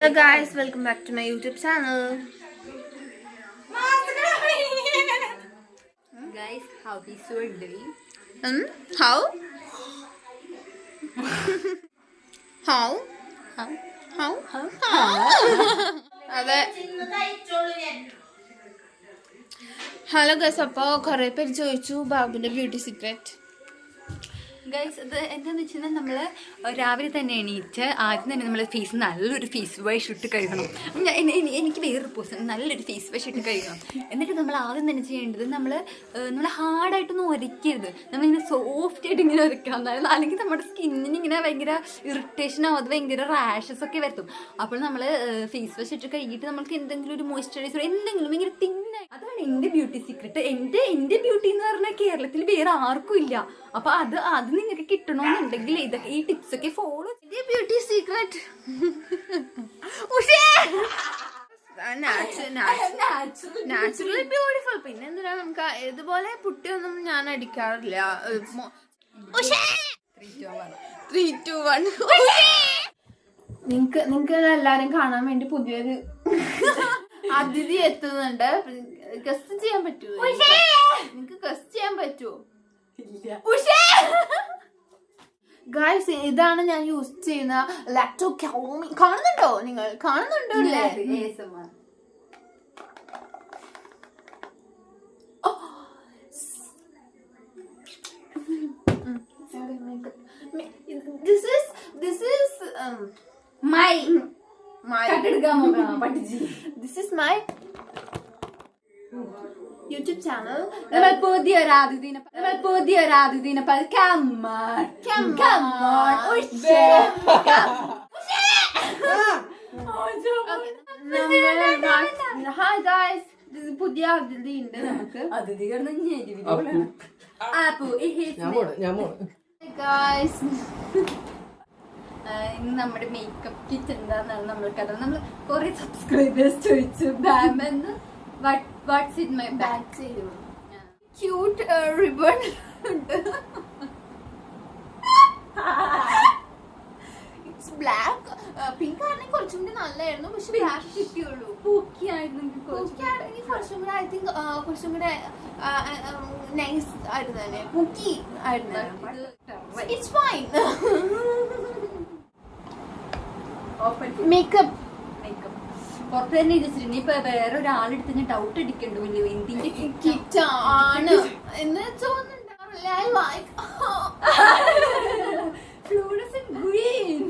Hello guys, welcome back to my YouTube channel. Guys, how is your day? How? അതെ. Hello guys, അപ്പോൾ കുറേ പേര് ചോദിച്ചു ബാബുവിൻ്റെ ബ്യൂട്ടി സീക്രറ്റ്. ഗൈസ്, അത് എന്താണെന്ന് വെച്ച് കഴിഞ്ഞാൽ നമ്മൾ രാവിലെ തന്നെ എണീറ്റ് ആദ്യം തന്നെ നമ്മൾ ഫേസ് നല്ലൊരു ഫേസ് വാഷ് ഇട്ട് കഴുകണം. എനിക്ക് വേറൊരു പോസ്റ്റ് നല്ലൊരു ഫേസ് വാഷ് ഇട്ട് കഴുകണം. എന്നിട്ട് നമ്മൾ ആദ്യം തന്നെ ചെയ്യേണ്ടത് നമ്മൾ ഹാർഡായിട്ടൊന്നും ഉരയ്ക്കരുത്. നമ്മളിങ്ങനെ സോഫ്റ്റ് ആയിട്ട് ഇങ്ങനെ ഉരയ്ക്കണം. അല്ലെങ്കിൽ നമ്മുടെ സ്കിന്നിന് ഇങ്ങനെ ഭയങ്കര ഇറിറ്റേഷൻ ആവും, അത് ഭയങ്കര റാഷസ് ഒക്കെ വരുത്തും. അപ്പോൾ നമ്മൾ ഫേസ് വാഷ് ഇട്ട് കഴുകിയിട്ട് നമ്മൾക്ക് എന്തെങ്കിലും ഒരു മോയ്സ്ചറൈസർ എന്തെങ്കിലും ഭയങ്കര തിന്നായി. അതാണ് എൻ്റെ ബ്യൂട്ടി സീക്രട്ട്. എൻ്റെ ബ്യൂട്ടി എന്ന് പറഞ്ഞാൽ കേരളത്തിൽ വേറെ ആർക്കും ഇല്ല. അപ്പോൾ അത് നിങ്ങൾക്ക് കിട്ടണമെന്നുണ്ടെങ്കിൽ ഇതൊക്കെ ഈ ടിപ്സ് ഒക്കെ ഫോളോ ചെയ്ത് ബ്യൂട്ടി സീക്രട്ട് നാച്ചുറലി ബ്യൂട്ടിഫുൾ. പിന്നെ എന്തിനാ നമുക്ക് ഇതുപോലെ പുട്ടിയൊന്നും ഞാൻ അടിക്കാറില്ല. 3, 2, 1. നിങ്ങക്ക് എല്ലാരും കാണാൻ വേണ്ടി പുതിയൊരു അതിഥി എത്തുന്നുണ്ട്. ഗസ്റ്റ് ചെയ്യാൻ പറ്റുമോ? നിങ്ങക്ക് ഗസ്റ്റ് ചെയ്യാൻ പറ്റുമോ? ഗൈസ്, ഇതാണ് ഞാൻ യൂസ് ചെയ്യുന്ന ലാക്ടോ. കാണുന്നുണ്ടോ? നിങ്ങൾ കാണുന്നുണ്ടോ? This is my YouTube channel. പുതിയൊരു അതിഥിനെ ഹായ് ഗൈസ്, പുതിയ അതിഥി ഉണ്ട് നമുക്ക്. അതിഥി ഗൈസ്, ഇന്ന് നമ്മുടെ മേക്കപ്പ് കിറ്റ് എന്താണെന്നാണ് നമ്മൾക്കത്. നമ്മൾ കുറെ സബ്സ്ക്രൈബേഴ്സ് ചോദിച്ചു ബാമെന്ന്. What's in my bag? Cute ribbon ഉണ്ട്. It's black. പിങ്ക് ആണെങ്കിൽ കുറച്ചും കൂടി നല്ലതായിരുന്നു, പക്ഷെ ബ്ലാക്ക് കിട്ടിയുള്ളൂ. പൂക്കിയായിരുന്നെങ്കിൽ കുറച്ചും കൂടെ ഐ തിങ്ക് കുറച്ചും കൂടെ നൈസ് ആയിരുന്നു. പൂക്കി ആയിരുന്നു. It's fine. മേക്കപ്പ് പുറത്ത് തന്നെ ഇരിച്ചിട്ട് ഇനിയിപ്പോ വേറെ ഒരാളെടുത്ത് ഡൗട്ട് അടിക്കണ്ടോ എന്തിന്റെ കിറ്റ് ആണ് എന്ന് തോന്നുന്നുണ്ടാവില്ല. Fluorescent green.